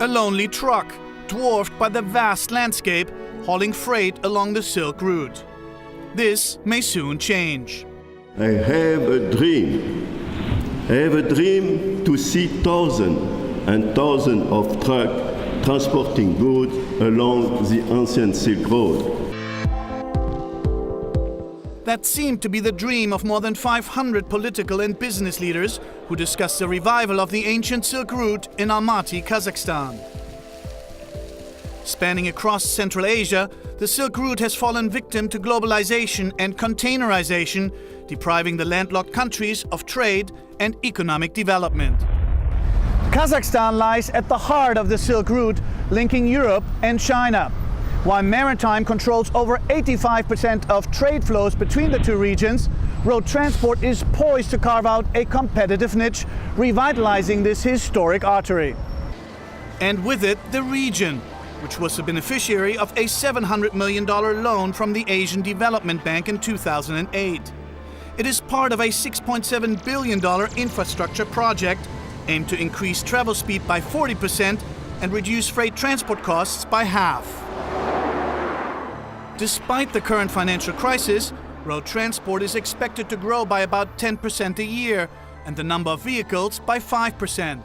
A lonely truck, dwarfed by the vast landscape, hauling freight along the Silk Route. This may soon change. I have a dream. I have a dream to see thousands and thousands of trucks transporting goods along the ancient Silk Road. That seemed to be the dream of more than 500 political and business leaders who discussed the revival of the ancient Silk Route in Almaty, Kazakhstan. Spanning across Central Asia, the Silk Route has fallen victim to globalization and containerization, depriving the landlocked countries of trade and economic development. Kazakhstan lies at the heart of the Silk Route, linking Europe and China. While maritime controls over 85% of trade flows between the two regions, road transport is poised to carve out a competitive niche, revitalizing this historic artery. And with it, the region, which was the beneficiary of a $700 million loan from the Asian Development Bank in 2008. It is part of a $6.7 billion infrastructure project aimed to increase travel speed by 40% and reduce freight transport costs by half. Despite the current financial crisis, road transport is expected to grow by about 10% a year, and the number of vehicles by 5%.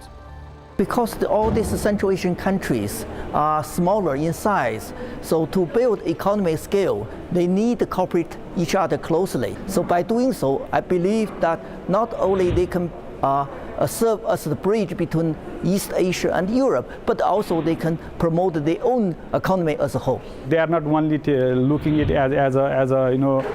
Because all these Central Asian countries are smaller in size, so to build economic scale, they need to cooperate each other closely. So by doing so, I believe that not only they can serve as the bridge between East Asia and Europe, but also they can promote their own economy as a whole. They are not only looking at it as a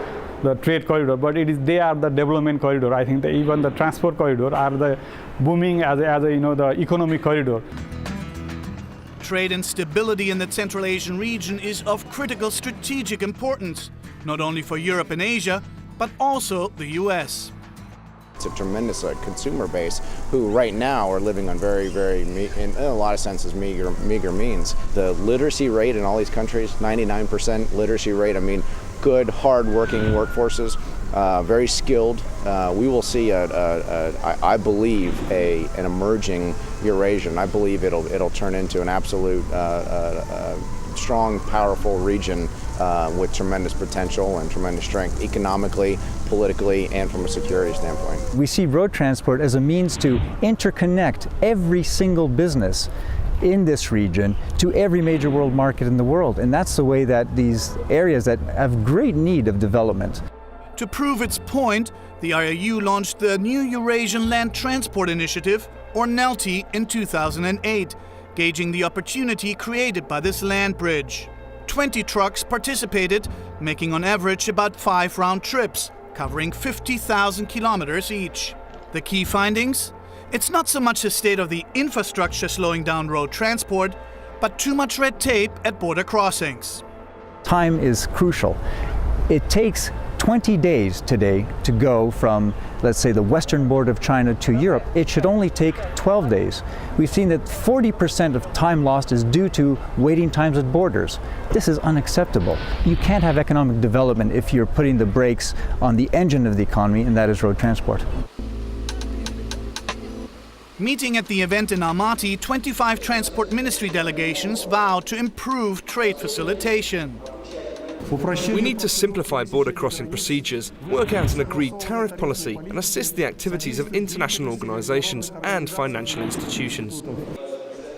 the trade corridor, but they are the development corridor. I think that even the transport corridor are the booming as the economic corridor. Trade and stability in the Central Asian region is of critical strategic importance, not only for Europe and Asia, but also the US. It's a tremendous consumer base who right now are living on very, in a lot of senses, meager means. The literacy rate in all these countries, 99% literacy rate, I mean, good, hard-working workforces, very skilled. We will see, I believe, an emerging Eurasian. I believe it'll turn into an absolute strong, powerful region with tremendous potential and tremendous strength economically, politically, and from a security standpoint. We see road transport as a means to interconnect every single business in this region to every major world market in the world. And that's the way that these areas that have great need of development. To prove its point, the IOU launched the new Eurasian Land Transport Initiative, or NELTI, in 2008, gauging the opportunity created by this land bridge. 20 trucks participated, making on average about 5 round trips, covering 50,000 kilometers each. The key findings? It's not so much the state of the infrastructure slowing down road transport, but too much red tape at border crossings. Time is crucial. It takes 20 days today to go from, let's say, the western border of China to Europe. It should only take 12 days. We've seen that 40% of time lost is due to waiting times at borders. This is unacceptable. You can't have economic development if you're putting the brakes on the engine of the economy, and that is road transport. Meeting at the event in Almaty, 25 transport ministry delegations vowed to improve trade facilitation. We need to simplify border crossing procedures, work out an agreed tariff policy, and assist the activities of international organisations and financial institutions.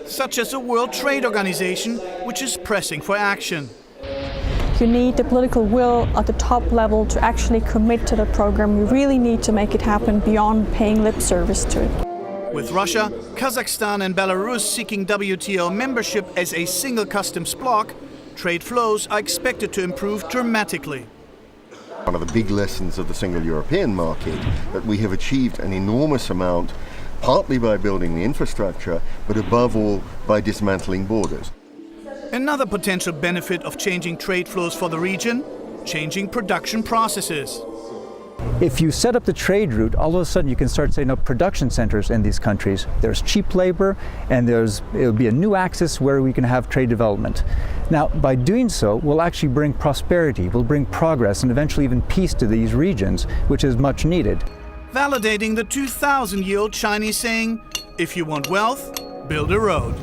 Such as the World Trade Organization, which is pressing for action. You need the political will at the top level to actually commit to the program. You really need to make it happen beyond paying lip service to it. With Russia, Kazakhstan and Belarus seeking WTO membership as a single customs bloc, trade flows are expected to improve dramatically. One of the big lessons of the single European market, that we have achieved an enormous amount, partly by building the infrastructure, but above all by dismantling borders. Another potential benefit of changing trade flows for the region, changing production processes. If you set up the trade route, all of a sudden you can start setting up production centers in these countries. There's cheap labor, and it'll be a new axis where we can have trade development. Now, by doing so, we'll actually bring prosperity, we'll bring progress, and eventually even peace to these regions, which is much needed. Validating the 2000-year-old Chinese saying, if you want wealth, build a road.